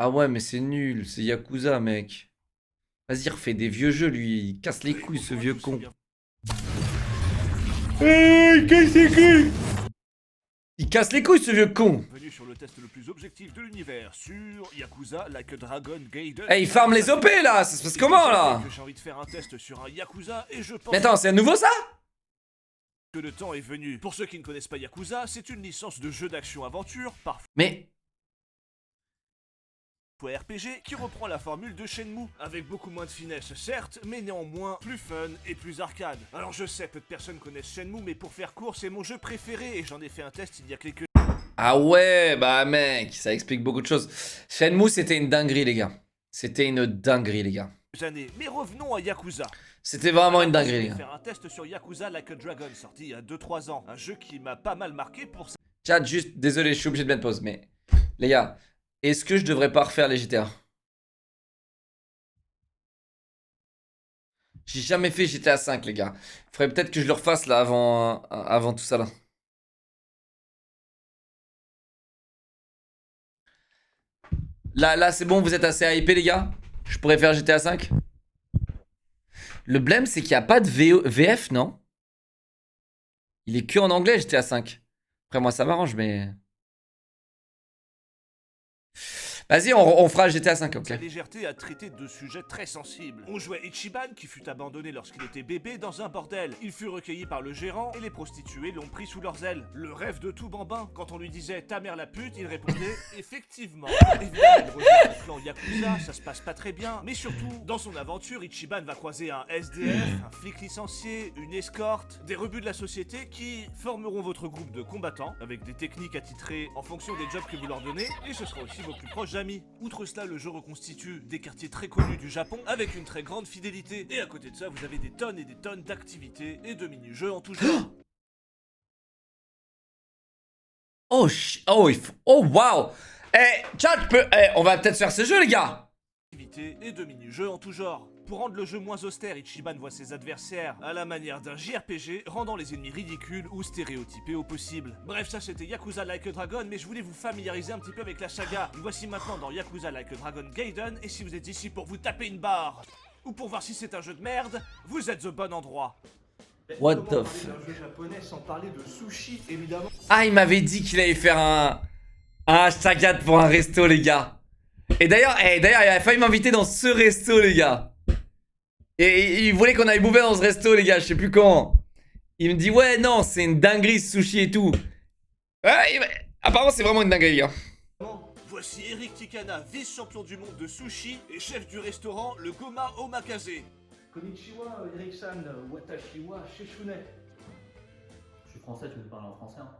Ah ouais, mais c'est nul, c'est Yakuza, mec. Vas-y, refais des vieux jeux, lui. Il casse les Et couilles, ce bonjour à vieux tous et con. bienvenue Il casse les couilles. Il casse les couilles, ce vieux con. sur le test le plus objectif de l'univers sur Yakuza Like a Dragon Gaiden. Eh, il farme les OP, là. Ça se passe comment, là? Que j'ai envie de faire un test sur un Yakuza et je pense Mais attends, c'est un nouveau, ça? que le temps est venu. Pour ceux qui ne connaissent pas Yakuza, c'est une licence de jeu d'action-aventure, parfois Mais... RPG, qui reprend la formule de Shenmue, avec beaucoup moins de finesse certes, mais néanmoins plus fun et plus arcade. Alors je sais, peu de personnes connaissent Shenmue, mais pour faire court, c'est mon jeu préféré et j'en ai fait un test il y a quelques Ah ouais, bah mec, ça explique beaucoup de choses. Shenmue, c'était une dinguerie, les gars. C'était une dinguerie, les gars. années. Mais revenons à Yakuza. C'était vraiment une Je dinguerie, les vais gars. faire un test sur Yakuza Like a Dragon, sorti il y a 2-3 ans. Un jeu qui m'a pas mal marqué pour Chat, juste, désolé, je suis obligé de mettre pause, mais... Les gars, est-ce que je devrais pas refaire les GTA? J'ai jamais fait GTA 5, les gars. Faudrait peut-être que je le refasse, là, avant tout ça, là. Là, c'est bon, vous êtes assez hypés, les gars? Je pourrais faire GTA 5? Le blème, c'est qu'il n'y a pas de VF, non? Il est que en anglais, GTA 5. Après, moi, ça m'arrange, mais... Vas-y, on fera GTA 5, ok. sa légèreté à traiter de sujets très sensibles. On jouait Ichiban qui fut abandonné lorsqu'il était bébé dans un bordel. Il fut recueilli par le gérant et les prostituées l'ont pris sous leurs ailes. Le rêve de tout bambin, quand on lui disait ta mère la pute, il répondait effectivement. Évidemment, il rejoint le clan Yakuza, ça se passe pas très bien, mais surtout, dans son aventure, Ichiban va croiser un SDF, un flic licencié, une escorte, des rebuts de la société qui formeront votre groupe de combattants avec des techniques attitrées en fonction des jobs que vous leur donnez, et ce sera aussi vos plus proches amis. Outre cela, le jeu reconstitue des quartiers très connus du Japon avec une très grande fidélité. Et à côté de ça, vous avez des tonnes et des tonnes d'activités et de mini-jeux en tout genre. Oh, oh, waouh. Eh, chat, on va peut-être faire ce jeu, les gars. Et de mini-jeux en tout genre. Pour rendre le jeu moins austère, Ichiban voit ses adversaires à la manière d'un JRPG, rendant les ennemis ridicules ou stéréotypés au possible. Bref, ça c'était Yakuza Like a Dragon, mais je voulais vous familiariser un petit peu avec la saga. Nous voici maintenant dans Yakuza Like a Dragon Gaiden, et si vous êtes ici pour vous taper une barre, ou pour voir si c'est un jeu de merde, vous êtes au bon endroit. What Comment the parler f... d'un jeu japonais sans parler de sushi, évidemment. Ah, il m'avait dit qu'il allait faire un hashtag ad pour un resto, les gars. Et d'ailleurs, il a failli m'inviter dans ce resto, les gars. Et il voulait qu'on aille bouffer dans ce resto, les gars, je sais plus quand. Il me dit, ouais, non, c'est une dinguerie, ce sushi et tout. Ouais, apparemment, c'est vraiment une dinguerie, les gars. Voici Eric Tikana, vice-champion du monde de sushi et chef du restaurant Le Goma Omakase. Konnichiwa, Eric-san, watashi wa Shishune. Je suis français, tu me parles en français. Hein.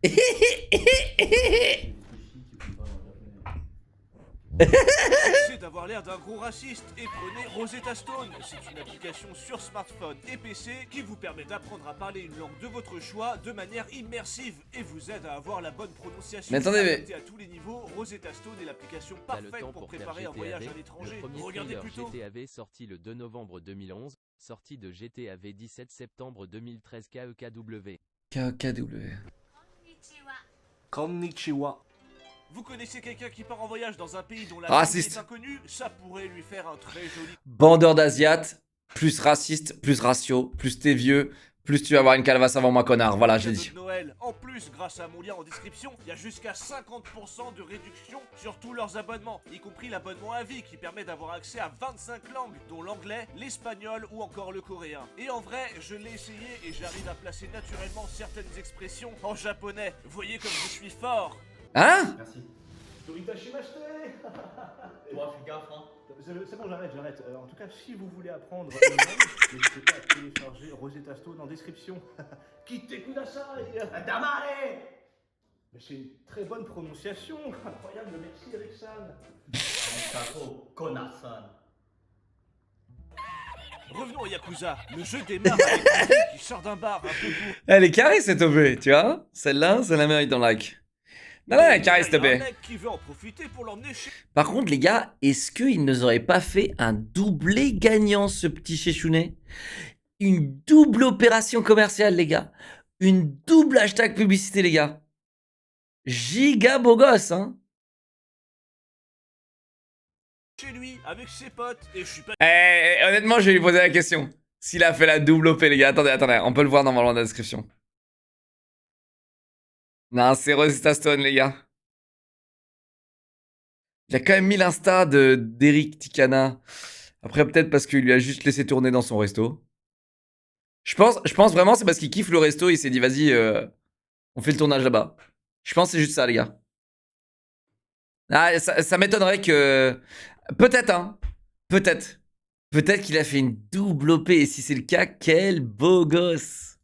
Eh, Les sushis, tu me parles en japonais. C'est d'avoir l'air d'un gros raciste et prenez Rosetta Stone. C'est une application sur smartphone et PC qui vous permet d'apprendre à parler une langue de votre choix de manière immersive et vous aide à avoir la bonne prononciation. Mais attendez, mais- Adaptée à tous les niveaux, Rosetta Stone est l'application T'as le parfaite temps pour faire préparer un voyage à l'étranger. Le premier Regardez trailer plutôt. GTAV sorti le 2 novembre 2011, sortie de GTAV 17 septembre 2013 KEKW. KKW. Konnichiwa. Vous connaissez quelqu'un qui part en voyage dans un pays dont la Raciste. langue est inconnue? Ça pourrait lui faire un très joli Bandeur d'Asiates, plus raciste, plus ratio, plus t'es vieux, plus tu vas avoir une calvasse avant moi, connard. Voilà, je l'ai cadeau dit. de Noël. En plus, grâce à mon lien en description, il y a jusqu'à 50% de réduction sur tous leurs abonnements, y compris l'abonnement à vie qui permet d'avoir accès à 25 langues, dont l'anglais, l'espagnol ou encore le coréen. Et en vrai, je l'ai essayé et j'arrive à placer naturellement certaines expressions en japonais. Voyez comme je suis fort. Hein? Merci. Toritashimashite. Toi, fais gaffe, hein. C'est bon, j'arrête. En tout cas, si vous voulez apprendre une langue, n'hésitez pas à télécharger Rosetta Stone en description. Kite kudasai. Damare. Mais c'est une très bonne prononciation. Incroyable, merci Eric-san. Kako, Konasan. Revenons à Yakuza. Le jeu démarre avec un mec qui sort d'un bar un peu bourré. Elle est carrée cette OP, tu vois? Celle-là, c'est la mérite dans le like. Non, non, elle est carrée cette Il y a un OP. mec qui veut en profiter pour l'emmener chez Par contre, les gars, est-ce qu'ils ne auraient pas fait un doublé gagnant, ce petit Chechounet? Une double opération commerciale, les gars. Une double hashtag publicité, les gars. Giga beau gosse, hein. chez lui, avec ses potes. Et je suis pas Honnêtement, je vais lui poser la question. S'il a fait la double OP, les gars. Attendez, on peut le voir normalement dans la description. Non, c'est Rosetta Stone, les gars. Il a quand même mis l'insta d'Eric Ticana. Après, peut-être parce qu'il lui a juste laissé tourner dans son resto. Je pense vraiment c'est parce qu'il kiffe le resto. Il s'est dit, vas-y, on fait le tournage là-bas. Je pense que c'est juste ça, les gars. Ah, ça m'étonnerait que... Peut-être, hein. Peut-être. Peut-être qu'il a fait une double OP. Et si c'est le cas, quel beau gosse.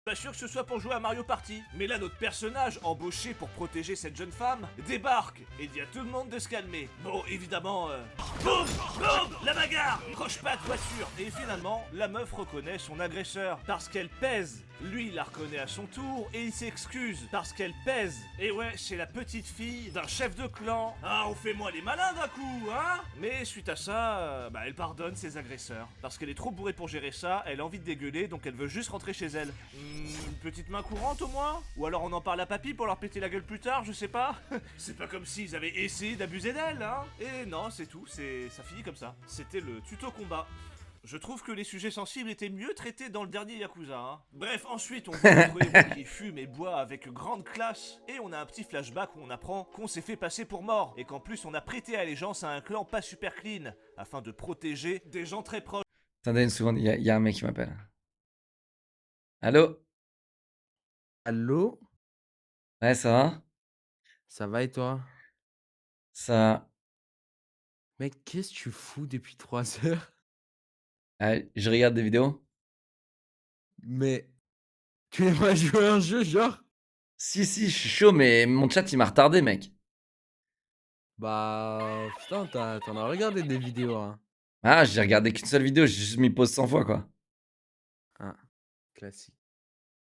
pas sûr que ce soit pour jouer à Mario Party. Mais là, notre personnage, embauché pour protéger cette jeune femme, débarque et dit à tout le monde de se calmer. Bon, évidemment, boum, boum, la bagarre, croche-patte, voiture. Et finalement, la meuf reconnaît son agresseur parce qu'elle pèse. Lui, il la reconnaît à son tour et il s'excuse parce qu'elle pèse. Et ouais, c'est la petite fille d'un chef de clan. Ah, on fait moins les malins d'un coup, hein. Mais suite à ça, elle pardonne ses agresseurs. Parce qu'elle est trop bourrée pour gérer ça, elle a envie de dégueuler, donc elle veut juste rentrer chez elle. Une petite main courante au moins? Ou alors on en parle à papy pour leur péter la gueule plus tard, je sais pas. C'est pas comme s'ils avaient essayé d'abuser d'elle, hein. Et non, c'est tout, ça finit comme ça. C'était le tuto combat. Je trouve que les sujets sensibles étaient mieux traités dans le dernier Yakuza, hein. Bref, ensuite on voit notre héros qui fume et boit avec grande classe, et on a un petit flashback où on apprend qu'on s'est fait passer pour mort, et qu'en plus on a prêté allégeance à un clan pas super clean, afin de protéger des gens très proches. Attendez une seconde, il y a un mec qui m'appelle. Allô? Allô? Ouais, ça va? Ça va et toi? Ça... Mec, qu'est-ce que tu fous depuis 3 heures? Je regarde des vidéos. Mais tu n'aimes pas jouer à un jeu, genre? Si, je suis chaud, mais mon chat, il m'a retardé, mec. Bah, putain, t'en as regardé des vidéos, hein. Ah, j'ai regardé qu'une seule vidéo, j'ai juste mis pause 100 fois, quoi. Ah, classique.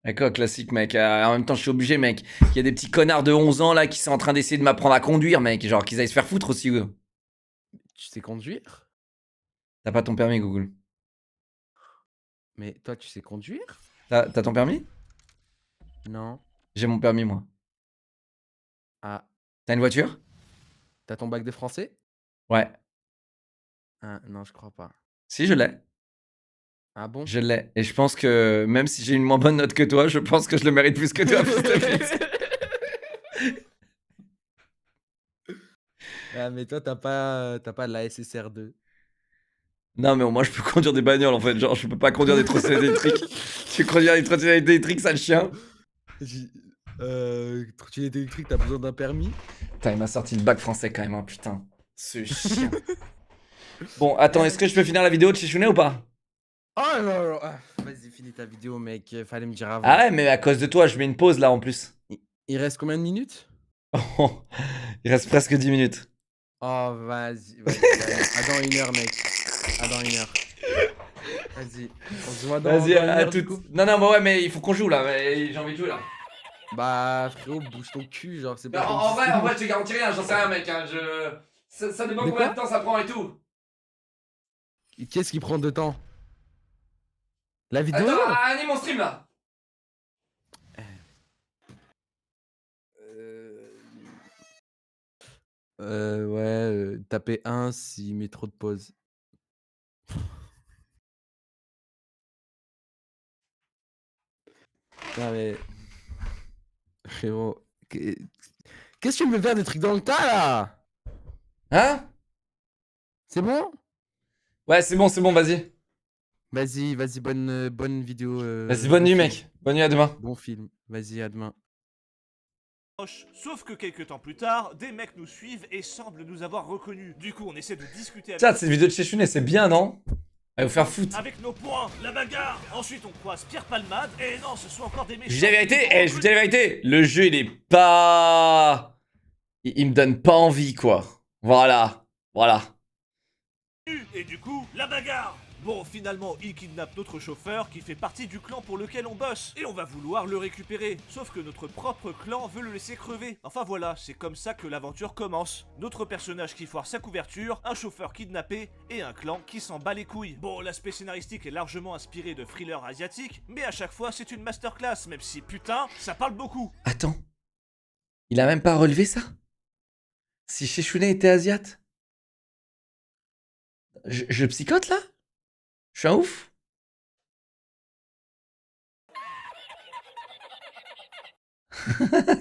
D'accord, classique, mec. En même temps, je suis obligé, mec. Il y a des petits connards de 11 ans, là, qui sont en train d'essayer de m'apprendre à conduire, mec. Genre, qu'ils aillent se faire foutre aussi, eux. Tu sais conduire? T'as pas ton permis, Google. Mais toi, tu sais conduire? T'as ton permis? Non. J'ai mon permis, moi. Ah, T'as une voiture? t'as ton bac de français? Ouais. Ah, non, je crois pas. Si, je l'ai. Ah bon? Je l'ai. Et je pense que même si j'ai une moins bonne note que toi, je pense que je le mérite plus que toi, fils de pute. Ah, mais toi, t'as pas la SSR2. Non, mais au moins, je peux conduire des bagnoles, en fait. Genre, je peux pas conduire des trottinettes électriques. Je peux conduire des trottinettes électriques, sale chien. Trottinette électrique, t'as besoin d'un permis? Putain, il m'a sorti le bac français quand même, hein, putain. Ce chien. Bon, attends, est-ce que je peux finir la vidéo de Chichounet ou pas? Oh non, non. Ah, vas-y, finis ta vidéo, mec. Fallait me dire avant. Ah ouais, mais à cause de toi, je mets une pause là en plus. Il reste combien de minutes? Il reste presque 10 minutes. Oh, vas-y. À dans 1 heure, mec. À dans 1 heure. Vas-y. On se voit dans Vas-y, dans 1 à heure, du toutes. coup. Non, non, bah ouais, mais il faut qu'on joue là. J'ai envie de jouer là. Bah, frérot, bouge ton cul. Genre, c'est Mais pas comme en si vrai, je te garantis rien, j'en sais rien, mec. Hein, ça dépend De combien quoi de temps ça prend et tout. Qu'est-ce qui prend de temps? La vidéo? Attends, anime mon stream là. Ouais, tapez 1 s'il met trop de pauses. Non mais... Frérot... Qu'est-ce que tu me fais faire des trucs dans le tas, là? Hein? C'est bon? Ouais, c'est bon, vas-y. Vas-y, bonne vidéo. Vas-y, bonne bon nuit, film. mec. Bonne nuit, à demain. Bon film. Vas-y, à demain. Sauf que quelques temps plus tard, des mecs nous suivent et semblent nous avoir reconnus. Du coup, on essaie de discuter avec Chat, cette vidéo de Chichounet, c'est bien, non? Allez vous faire foutre. avec nos poings, la bagarre. Ensuite, on croise Pierre Palmade et non, ce sont encore des méchants. Je vous dis la vérité, qui nous je vous dis la vérité. Le jeu, il est pas... Il me donne pas envie, quoi. Voilà. Et du coup, la bagarre. Bon, finalement, il kidnappe notre chauffeur qui fait partie du clan pour lequel on bosse. Et on va vouloir le récupérer. Sauf que notre propre clan veut le laisser crever. Enfin voilà, c'est comme ça que l'aventure commence. Notre personnage qui foire sa couverture, un chauffeur kidnappé et un clan qui s'en bat les couilles. Bon, l'aspect scénaristique est largement inspiré de thrillers asiatiques, mais à chaque fois c'est une masterclass, même si putain, ça parle beaucoup. Attends. Il a même pas relevé ça? Si Chichounet était asiate? je psychote là? Je suis un ouf?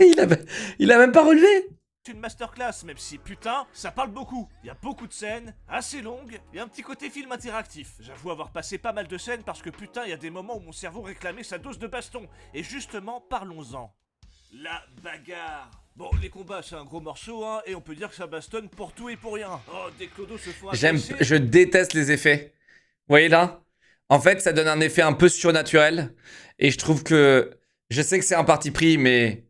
il a même pas relevé. Une masterclass, même si putain, ça parle beaucoup. Il y a beaucoup de scènes, assez longues, et un petit côté film interactif. J'avoue avoir passé pas mal de scènes parce que putain, il y a des moments où mon cerveau réclamait sa dose de baston. Et justement, parlons-en. La bagarre. Bon, les combats, c'est un gros morceau, hein, et on peut dire que ça bastonne pour tout et pour rien. Oh, des clodos se font agresser. Je déteste les effets. Vous voyez là? En fait, ça donne un effet un peu surnaturel. Et je trouve que... Je sais que c'est un parti pris, mais...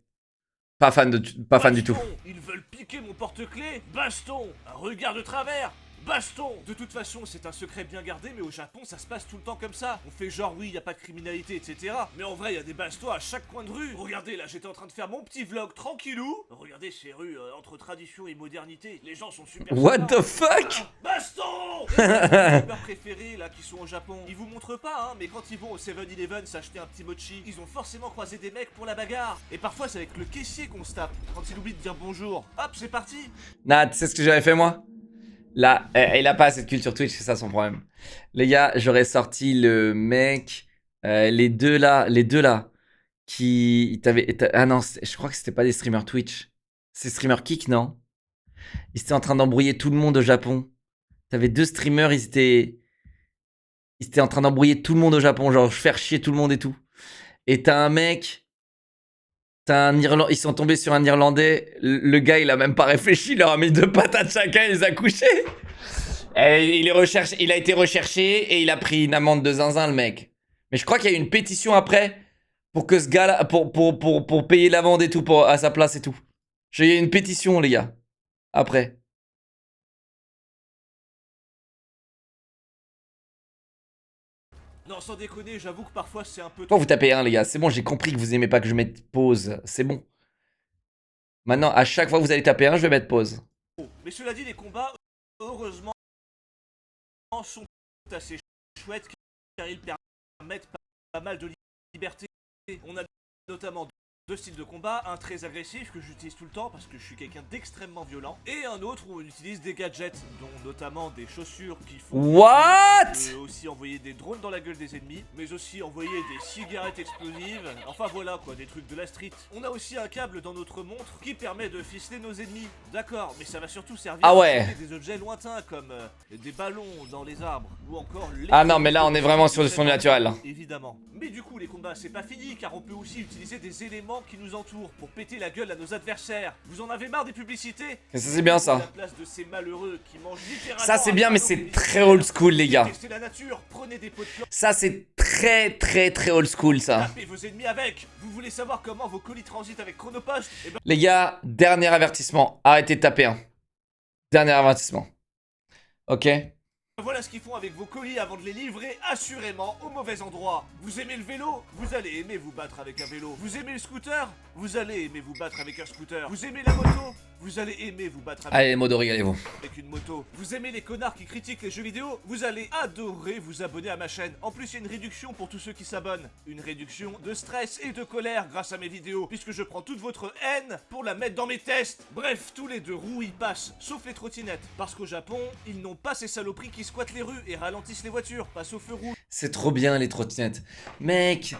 Pas fan du tout. Ils veulent piquer mon porte-clés. Baston. Un regard de travers. Baston. De toute façon, c'est un secret bien gardé, mais au Japon, ça se passe tout le temps comme ça. On fait genre, oui, y a pas de criminalité, etc. Mais en vrai, y a des bastons à chaque coin de rue. Regardez, là, j'étais en train de faire mon petit vlog tranquillou. Regardez ces rues entre tradition et modernité. Les gens sont super What sympas. the fuck? Baston. Et les youtubeurs préférés, là, qui sont au Japon, ils vous montrent pas, hein, mais quand ils vont au 7-Eleven s'acheter un petit mochi, ils ont forcément croisé des mecs pour la bagarre. Et parfois, c'est avec le caissier qu'on se tape. Quand il oublie de dire bonjour, hop, c'est parti. Nah, tu sais ce que j'avais fait moi? Là, il a pas assez de culture Twitch, c'est ça son problème. Les gars, j'aurais sorti le mec, les deux là, qui ah non, je crois que c'était pas des streamers Twitch. C'est streamers Kick, non? Ils étaient en train d'embrouiller tout le monde au Japon. T'avais deux streamers, ils étaient en train d'embrouiller tout le monde au Japon, genre faire chier tout le monde et tout. Et t'as un mec, ils sont tombés sur un Irlandais. Le gars, il a même pas réfléchi, il leur a mis 2 patates chacun, il les a couchés. Et il a été recherché et il a pris une amende de zinzin, le mec. Mais je crois qu'il y a eu une pétition après pour que ce gars-là, pour payer l'amende et tout, à sa place et tout. Il y a eu une pétition, les gars. Après. Non, sans déconner, j'avoue que parfois c'est un peu Pourquoi vous tapez un, les gars? C'est bon, j'ai compris que vous aimez pas que je mette pause. C'est bon. Maintenant, à chaque fois que vous allez taper un, je vais mettre pause. trop. Mais cela dit, les combats, heureusement, sont assez chouettes car ils permettent pas mal de liberté. On a notamment 2 styles de combat, un très agressif que j'utilise tout le temps parce que je suis quelqu'un d'extrêmement violent, et un autre où on utilise des gadgets, dont notamment des chaussures qui font... What? On peut aussi envoyer des drones dans la gueule des ennemis, mais aussi envoyer des cigarettes explosives, enfin voilà quoi, des trucs de la street. On a aussi un câble dans notre montre qui permet de ficeler nos ennemis, d'accord, mais ça va surtout servir Ah à ouais. tirer des objets lointains comme des ballons dans les arbres, ou encore... Ah non, mais là, on est vraiment sur le son naturel, là. Évidemment. Mais du coup, les combats, c'est pas fini, car on peut aussi utiliser des éléments qui nous entourent pour péter la gueule à nos adversaires. Vous en avez marre des publicités? Et ça, c'est bien, ça. À la place de ces malheureux qui mangent littéralement Ça, c'est un bien, mais ballon c'est de très old school, les gars. Testez la nature, prenez des pots de chlore, Ça, c'est très old school, ça. tapez vos ennemis avec. Vous voulez savoir comment vos colis transitent avec Chronopost? Eh ben, Les gars, dernier avertissement. Arrêtez de taper un. Dernier avertissement. Ok? voilà ce qu'ils font avec vos colis avant de les livrer assurément au mauvais endroit. Vous aimez le vélo? Vous allez aimer vous battre avec un vélo. Vous aimez le scooter? Vous allez aimer vous battre avec un scooter. Vous aimez la moto? Vous allez aimer vous battre avec... Allez, les modos, régalez-vous. avec une moto. Vous aimez les connards qui critiquent les jeux vidéo? Vous allez adorer vous abonner à ma chaîne. En plus, il y a une réduction pour tous ceux qui s'abonnent. Une réduction de stress et de colère grâce à mes vidéos, puisque je prends toute votre haine pour la mettre dans mes tests. Bref, tous les 2 roues y passent, sauf les trottinettes. Parce qu'au Japon, ils n'ont pas ces saloperies qui squattent les rues et ralentissent les voitures, passent au feu rouge. C'est trop bien, les trottinettes. Mec,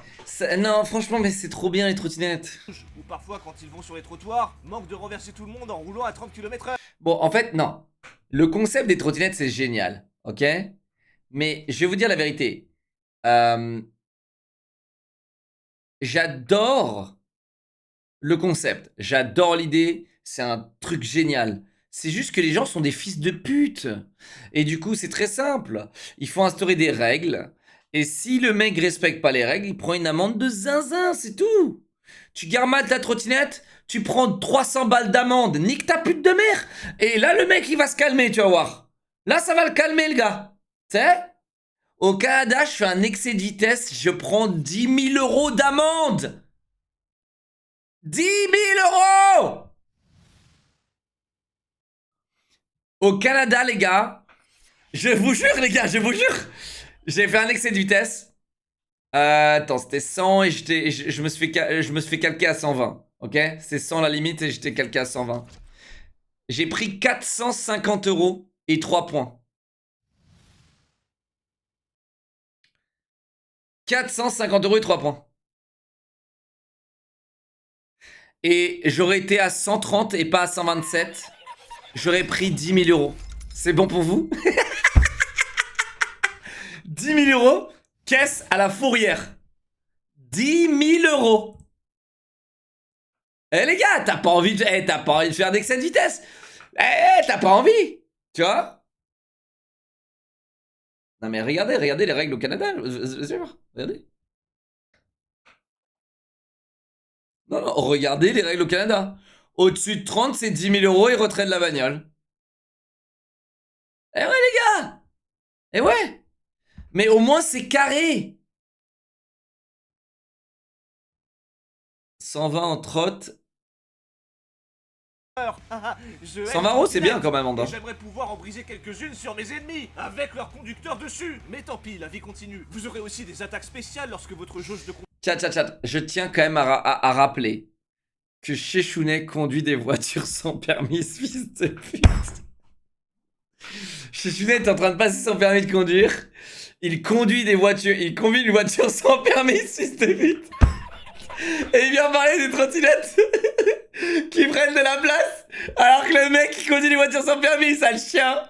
non, franchement, mais c'est trop bien, les trottinettes. Ou parfois, quand ils vont sur les trottoirs, manquent de renverser tout le monde en roulant à 30 km/h. Bon, en fait, non. Le concept des trottinettes, c'est génial, ok? Mais je vais vous dire la vérité. J'adore le concept. J'adore l'idée. C'est un truc génial. C'est juste que les gens sont des fils de pute. Et du coup, c'est très simple. Il faut instaurer des règles. Et si le mec respecte pas les règles, il prend une amende de zinzin, c'est tout. Tu gares mal ta trottinette, tu prends 300 balles d'amende, nique ta pute de mère. Et là, le mec, il va se calmer, tu vas voir. Là, ça va le calmer, le gars. Tu sais? Au Canada, je fais un excès de vitesse, je prends 10 000 euros d'amende. 10 000 euros! Au Canada, les gars, je vous jure, les gars, je vous jure, j'ai fait un excès de vitesse. Attends, c'était 100 et je me suis fait calquer à 120. Ok? C'est 100 la limite et j'étais calqué à 120. J'ai pris 450 € et 3 points. 450 € et 3 points. Et j'aurais été à 130 et pas à 127. J'aurais pris 10 000 €. C'est bon pour vous? 10 000 €, caisse à la fourrière. 10 000 €. Eh les gars, t'as pas envie de faire d'excès de vitesse. T'as pas envie. Tu vois? Non mais regardez les règles au Canada. Vous allez voir, regardez. Non, regardez les règles au Canada. Au-dessus de 30, c'est 10 000 € et retrait de la bagnole. Eh ouais les gars. Eh ouais. Mais au moins c'est carré. 120 en trotte. 120 € c'est bien quand même, Anda. J'aimerais pouvoir en briser quelques-unes sur mes ennemis, avec leur conducteur dessus. Mais tant pis, la vie continue. Vous aurez aussi des attaques spéciales lorsque votre jauge de... Chat. Je tiens quand même à rappeler que Chechounet conduit des voitures sans permis, fils de pute. Chechounet est en train de passer son permis de conduire. Il conduit des voitures, il conduit une voiture sans permis, fils de pute. Et il vient parler des trottinettes qui prennent de la place, alors que le mec qui conduit les voitures sans permis, sale chien.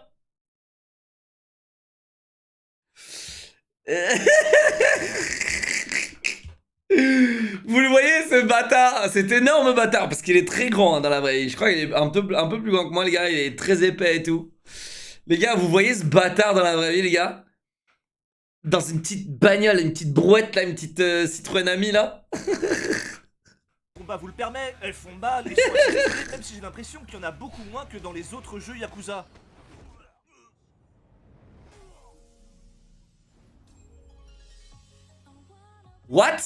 Vous le voyez ce bâtard, cet énorme bâtard, parce qu'il est très grand hein, dans la vraie vie. Je crois qu'il est un peu plus grand que moi les gars, il est très épais et tout. Les gars, vous voyez ce bâtard dans la vraie vie les gars? Dans une petite bagnole, une petite brouette là, une petite Citroën Ami là. Combat vous le permet, elles font mal, et sont accessibles, même si j'ai l'impression qu'il y en a beaucoup moins que dans les autres jeux Yakuza. What?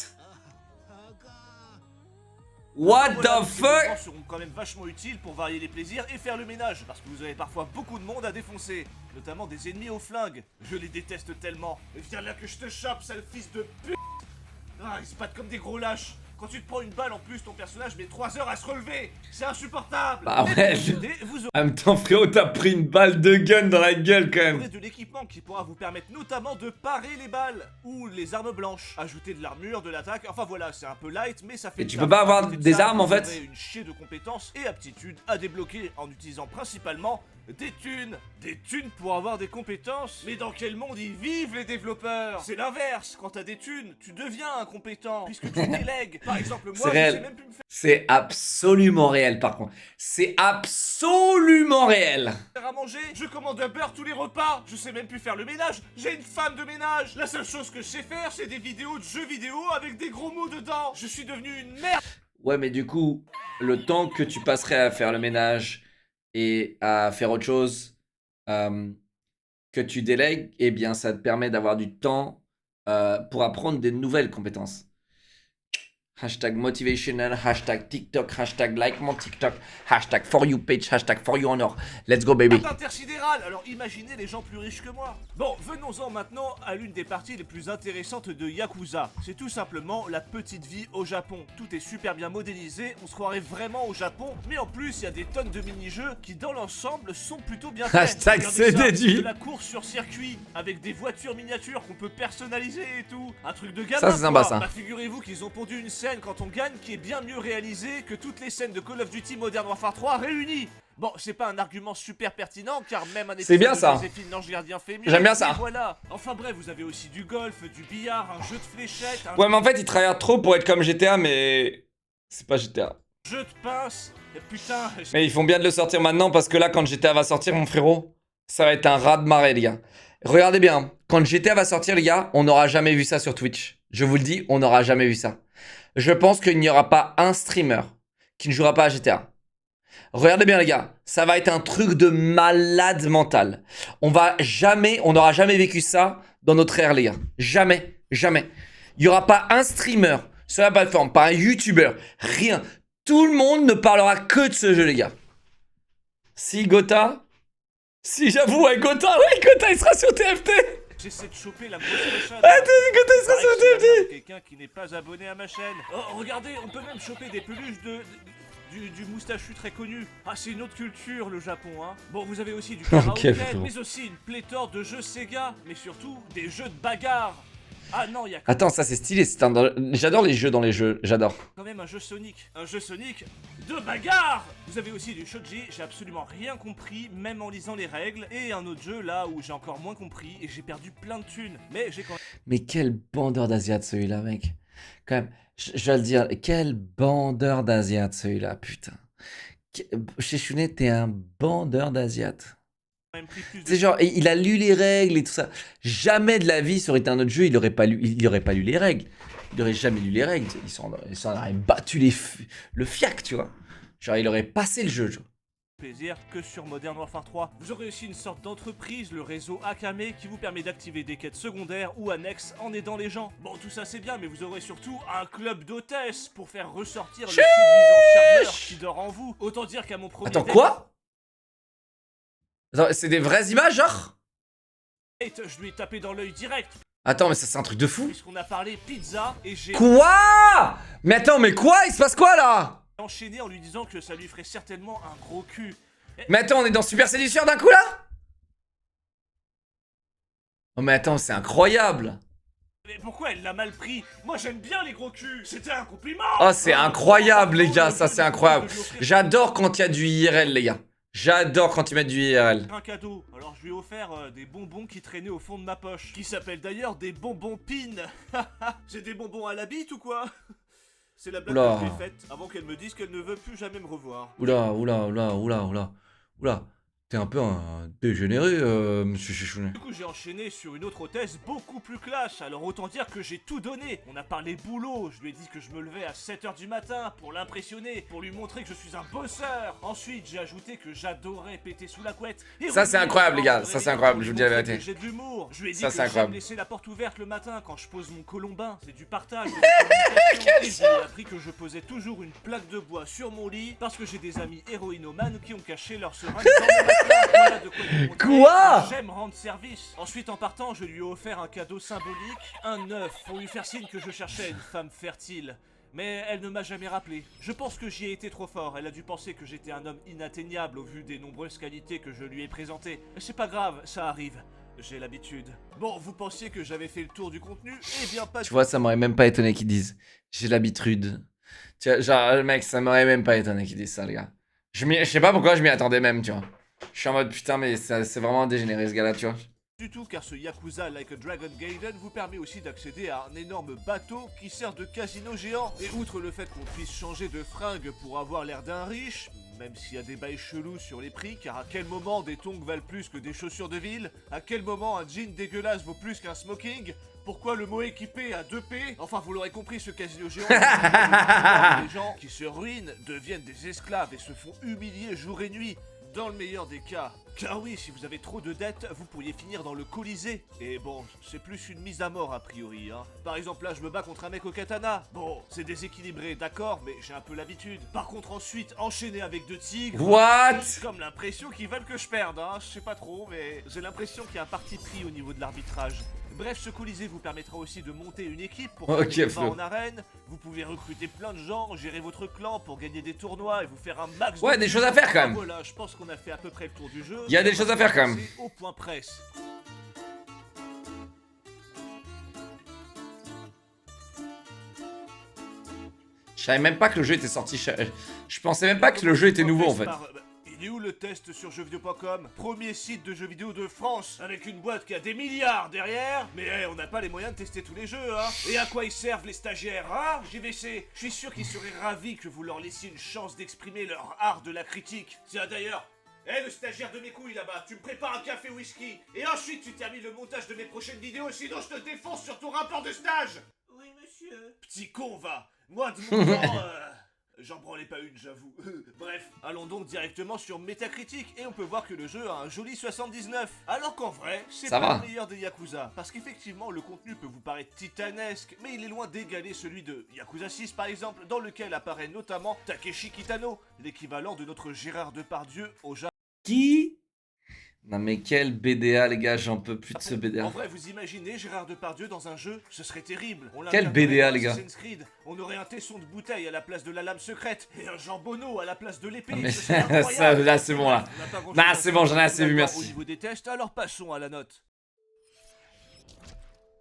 What the fuck? Les moments seront quand même vachement utiles pour varier les plaisirs et faire le ménage, parce que vous avez parfois beaucoup de monde à défoncer, notamment des ennemis au flingue. Je les déteste tellement. Mais viens là que je te chope, sale fils de pute. Ah, ils se battent comme des gros lâches. Quand tu te prends une balle en plus, ton personnage met 3 heures à se relever. C'est insupportable. Bah Mais ouais. pour vous aider, vous En même temps frérot, t'as pris une balle de gun dans la gueule quand même. aurez de l'équipement qui pourra vous permettre notamment de parer les balles ou les armes blanches. Ajouter de l'armure, de l'attaque, enfin voilà, c'est un peu light, mais ça fait... Et tu le peux taf. pas avoir À côté de des ça, armes, en vous fait aurez une chier de compétences et aptitudes à débloquer en utilisant principalement des thunes. Des thunes pour avoir des compétences. Mais dans quel monde ils vivent les développeurs? C'est l'inverse, quand t'as des thunes, tu deviens incompétent, puisque tu délègues. Par exemple, moi, C'est je réel. sais même plus me C'est absolument réel par contre. C'est absolument réel. faire à manger, je commande Uber tous les repas, je sais même plus faire le ménage, j'ai une femme de ménage. La seule chose que je sais faire, c'est des vidéos de jeux vidéo avec des gros mots dedans. Je suis devenu une merde. Ouais mais du coup, le temps que tu passerais à faire le ménage et à faire autre chose que tu délègues, eh bien ça te permet d'avoir du temps pour apprendre des nouvelles compétences. Hashtag motivational, hashtag TikTok, hashtag like mon TikTok, hashtag for you page, hashtag for you honor. Let's go baby. Intersidéral, alors imaginez les gens plus riches que moi. Bon, venons-en maintenant à l'une des parties les plus intéressantes de Yakuza. C'est tout simplement la petite vie au Japon. Tout est super bien modélisé, on se croirait vraiment au Japon, mais en plus il y a des tonnes de mini-jeux qui dans l'ensemble sont plutôt bien faits. Hashtag Regardez c'est ça, déduit. de la course sur circuit, avec des voitures miniatures qu'on peut personnaliser et tout. Un truc de gamin. Ça, c'est sympa, quoi. ça. Bah, figurez-vous qu'ils ont pondu une scène quand on gagne qui est bien mieux réalisée que toutes les scènes de Call of Duty Modern Warfare 3 réunies. Bon, c'est pas un argument super pertinent car même un épisode bien de ça. Joséphine l'Ange Gardien fait mieux. J'aime bien ça. Mais voilà. Enfin bref, vous avez aussi du golf, du billard, un jeu de fléchettes, un Ouais mais en fait il travaille trop pour être comme GTA mais c'est pas GTA. jeu de pince. Et putain, Mais ils font bien de le sortir maintenant parce que là quand GTA va sortir mon frérot, ça va être un raz de marée les gars. Regardez bien, quand GTA va sortir les gars, on n'aura jamais vu ça sur Twitch. Je vous le dis, on n'aura jamais vu ça. Je pense qu'il n'y aura pas un streamer qui ne jouera pas à GTA. Regardez bien les gars, ça va être un truc de malade mental. On n'aura jamais vécu ça dans notre ère les gars. Jamais. Il n'y aura pas un streamer sur la plateforme, pas un YouTuber, rien. Tout le monde ne parlera que de ce jeu les gars. Si Gotha, si j'avoue, ouais, Gotha il sera sur TFT. j'essaie de choper la grosse prochaine. Gotha il sera sur TFT. Quelqu'un qui n'est pas abonné à ma chaîne. Oh, regardez, on peut même choper des peluches du moustachu très connu. Ah, c'est une autre culture, le Japon, hein. Bon, vous avez aussi du karaoké, frérot. mais aussi une pléthore de jeux Sega, mais surtout des jeux de bagarre. Ah non, il y a Attends, ça c'est stylé. J'adore les jeux dans les jeux. J'adore. quand même un jeu Sonic. Un jeu Sonic de bagarre. Vous avez aussi du shoji, j'ai absolument rien compris, même en lisant les règles. Et un autre jeu là où j'ai encore moins compris et j'ai perdu plein de thunes. Mais j'ai quand Mais quel bandeur d'Asiate celui-là, mec. Quand même, je dois le dire, quel bandeur d'Asiate celui-là, putain. Shishune, t'es un bandeur d'Asiate. même pris plus de C'est genre, il a lu les règles et tout ça. Jamais de la vie, ça aurait été un autre jeu, il aurait pas lu les règles. Il aurait jamais lu les règles. Il s'en aurait battu le fiac, tu vois. Genre, il aurait passé le jeu, tu vois. plaisir que sur Modern Warfare 3. Vous aurez aussi une sorte d'entreprise, le réseau Akame, qui vous permet d'activer des quêtes secondaires ou annexes en aidant les gens. Bon, tout ça c'est bien, mais vous aurez surtout un club d'hôtesses pour faire ressortir le séduisant charmeur qui dort en vous. Autant dire qu'à mon premier Attends, date, quoi? Attends, c'est des vraies images, genre? je lui ai tapé dans l'œil direct, Attends, mais ça c'est un truc de fou. puisqu'on a parlé pizza, et j'ai Quoi? Mais attends, mais quoi? Il se passe quoi là? enchaîné en lui disant que ça lui ferait certainement un gros cul. Mais attends, on est dans Super Séduction d'un coup là? Oh mais attends, c'est incroyable. Mais pourquoi elle l'a mal pris? Moi j'aime bien les gros culs, c'était un compliment. Oh c'est incroyable les gars, ça c'est incroyable. J'adore quand il y a du IRL les gars. J'adore quand ils mettent du IRL. Un cadeau, alors je lui ai offert des bonbons qui traînaient au fond de ma poche, qui s'appellent d'ailleurs des bonbons pin. C'est des bonbons à la bite ou quoi? C'est la blague Oula. que je lui ai faite avant qu'elle me dise qu'elle ne veut plus jamais me revoir. Oula, oula, oula, oula, oula. Oula. T'es un peu un dégénéré, monsieur Chichounet. Du coup j'ai enchaîné sur une autre hôtesse beaucoup plus classe, alors autant dire que j'ai tout donné. On a parlé boulot, je lui ai dit que je me levais à 7h du matin pour l'impressionner, pour lui montrer que je suis un bosseur. Ensuite j'ai ajouté que j'adorais péter sous la couette. Et Ça, c'est revenir incroyable, les gars, dans le ça, c'est réveil incroyable, pour je vous lui dis la montrer vérité. que j'ai de l'humour. Je lui ai dit Ça, que c'est j'aime incroyable. laisser la porte ouverte le matin quand je pose mon colombin, c'est du partage, de la communication. Et je lui ai appris que je posais toujours une plaque de bois sur mon lit parce que j'ai des amis héroïnomanes qui ont caché leur seringue dans mon matelas. Voilà de quoi lui montrer Quoi? que j'aime rendre service. Ensuite, en partant, je lui ai offert un cadeau symbolique, un œuf, pour lui faire signe que je cherchais une femme fertile. Mais elle ne m'a jamais rappelé. Je pense que j'y ai été trop fort. Elle a dû penser que j'étais un homme inatteignable au vu des nombreuses qualités que je lui ai présentées. Mais c'est pas grave, ça arrive. J'ai l'habitude. Bon, vous pensiez que j'avais fait le tour du contenu? Eh bien, pas Tu vois, ça m'aurait même pas étonné qu'ils disent j'ai l'habitude. Tu vois, genre, mec, ça m'aurait même pas étonné qu'ils disent ça, les gars. Je sais pas pourquoi je m'y attendais même, tu vois. Je suis en mode putain, mais c'est vraiment dégénéré ce gars-là, tu vois. du tout, car ce Yakuza Like a Dragon Gaiden vous permet aussi d'accéder à un énorme bateau qui sert de casino géant. Et outre le fait qu'on puisse changer de fringue pour avoir l'air d'un riche, même s'il y a des bails chelous sur les prix, car à quel moment des tongs valent plus que des chaussures de ville? À quel moment un jean dégueulasse vaut plus qu'un smoking? Pourquoi le mot équipé à 2P? Enfin, vous l'aurez compris, ce casino géant, les gens qui se ruinent deviennent des esclaves et se font humilier jour et nuit. Dans le meilleur des cas. Car oui, si vous avez trop de dettes, vous pourriez finir dans le Colisée. Et bon, c'est plus une mise à mort a priori, hein. Par exemple, là, je me bats contre un mec au katana. Bon, c'est déséquilibré, d'accord, mais j'ai un peu l'habitude. Par contre, ensuite, enchaîner avec 2 tigres... What? J'ai comme l'impression qu'ils veulent que je perde, hein. Je sais pas trop, mais j'ai l'impression qu'il y a un parti pris au niveau de l'arbitrage. Bref, ce Colisée vous permettra aussi de monter une équipe pour faire Ok, des combats Flo. en arène. Vous pouvez recruter plein de gens, gérer votre clan pour gagner des tournois et vous faire un max Ouais, de des thunes. choses à faire, quand même. Voilà, je pense qu'on a fait à peu près le tour du jeu. Il y a des choses à faire, quand même. C'est au point presse. Je savais même pas que le jeu était sorti. Je pensais même pas que le jeu était nouveau en fait. Il est où le test sur jeuxvideo.com? Premier site de jeux vidéo de France, avec une boîte qui a des milliards derrière. Mais on n'a pas les moyens de tester tous les jeux, hein. Et à quoi ils servent les stagiaires, hein, JVC? Je suis sûr qu'ils seraient ravis que vous leur laissiez une chance d'exprimer leur art de la critique. Tiens d'ailleurs, le stagiaire de mes couilles là-bas, tu me prépares un café whisky. Et ensuite tu termines le montage de mes prochaines vidéos, sinon je te défonce sur ton rapport de stage. Oui monsieur. Petit con va. Moi de mon temps, j'en branlais pas une, j'avoue. Bref, allons donc directement sur Metacritic et on peut voir que le jeu a un joli 79. Alors qu'en vrai, c'est Ça pas va. le meilleur des Yakuza. Parce qu'effectivement, le contenu peut vous paraître titanesque, mais il est loin d'égaler celui de Yakuza 6 par exemple, dans lequel apparaît notamment Takeshi Kitano, l'équivalent de notre Gérard Depardieu au Japon. Qui? Non mais quel BDA les gars, j'en peux plus de ce En BDA. vrai, vous imaginez Gérard Depardieu dans un jeu? Ce serait terrible. On Quel l'incarnerait BDA, dans les gars. Assassin's Creed. On aurait un tesson de bouteille à la place de la lame secrète et un jambonneau à la place de l'épée. Ah, mais Ce serait ça, incroyable. là, c'est bon, là. On n'a pas grand-chose Nah, à c'est bon, j'en ai assez vu, faire merci. Au niveau des tests, alors passons à la note.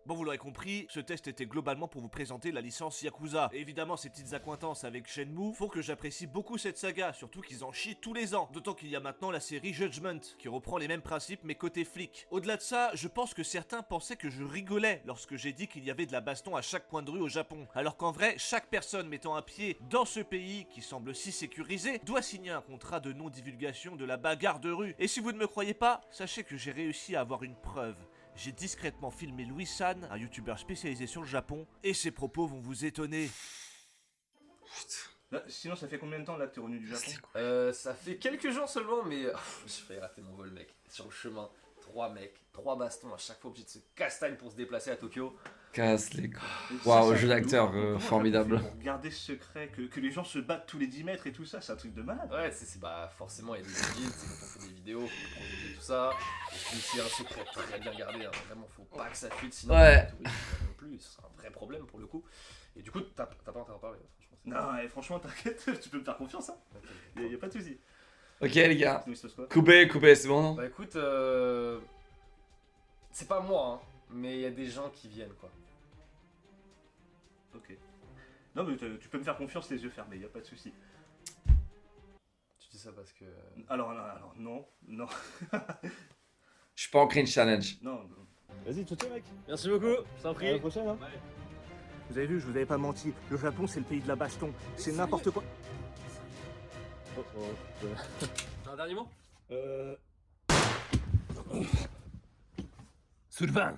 Bon, vous l'aurez compris, ce test était globalement pour vous présenter la licence Yakuza. Et évidemment, ces petites accointances avec Shenmue font que j'apprécie beaucoup cette saga, surtout qu'ils en chient tous les ans. D'autant qu'il y a maintenant la série Judgment, qui reprend les mêmes principes mais côté flic. Au-delà de ça, je pense que certains pensaient que je rigolais lorsque j'ai dit qu'il y avait de la baston à chaque coin de rue au Japon. Alors qu'en vrai, chaque personne mettant un pied dans ce pays, qui semble si sécurisé, doit signer un contrat de non-divulgation de la bagarre de rue. Et si vous ne me croyez pas, sachez que j'ai réussi à avoir une preuve. J'ai discrètement filmé Louis San, un youtubeur spécialisé sur le Japon, et ses propos vont vous étonner. Sinon, ça fait combien de temps là que t'es revenu du Japon? Ça fait quelques jours seulement, mais j'ai failli rater mon vol, mec. Sur le chemin, 3 mecs, 3 bastons à chaque fois obligé de se castagne pour se déplacer à Tokyo. Casse les couilles. C'est Waouh, ça, jeu d'acteur comment formidable. t'as fait pour garder ce secret, que les gens se battent tous les 10 mètres et tout ça, c'est un truc de malade. Ouais, bah forcément, il y a des guides, c'est quand on fait des vidéos, faut protéger tout ça. Et puis c'est un secret très bien gardé, hein. Vraiment, faut pas que ça fuite, sinon Ouais. les touristes non plus, c'est un vrai problème pour le coup. Et du coup, t'as pas entendu en parler, franchement. Non, franchement, t'inquiète, tu peux me faire confiance, hein. Y a pas de soucis. Ok les gars. Sinon, il se passe quoi? Coupé, c'est bon non? Bah écoute, c'est pas moi, hein, mais il y a des gens qui viennent, quoi. Ok. Non, mais tu peux me faire confiance les yeux fermés, y a pas de soucis. Tu dis ça parce que... Alors, non. Je suis pas en cringe challenge. Non. Vas-y, tout mec. Merci beaucoup, je t'en À la prochaine. Hein. Vous avez vu, je vous avais pas menti. Le Japon, c'est le pays de la baston. C'est n'importe quoi. Oh, oh, T'as un dernier mot? Sylvain.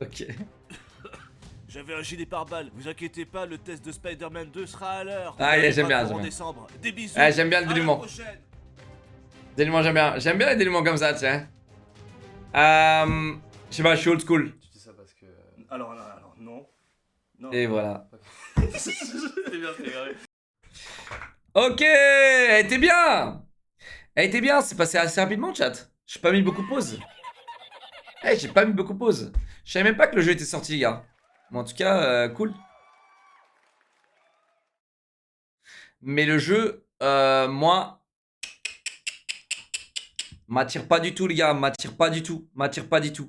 Ok. J'avais un gilet pare-balles, vous inquiétez pas, le test de Spider-Man 2 sera à l'heure. Ah, yeah, j'aime bien, En j'aime bien. décembre. Des bisous. Ah, j'aime bien le À la dénouement. prochaine. Dénouement, j'aime bien. J'aime bien les dénouements comme ça, tiens. Je sais pas, je suis old school. Tu dis ça parce que... Alors, non. Et voilà. c'est bien, c'est grave. Ok, elle était bien. Elle était bien, c'est passé assez rapidement, chat. J'ai pas mis beaucoup de pause. Eh, j'ai pas mis beaucoup de pause. Je savais même pas que le jeu était sorti, les gars. Mais en tout cas, cool. Mais le jeu, moi, m'attire pas du tout, les gars. M'attire pas du tout.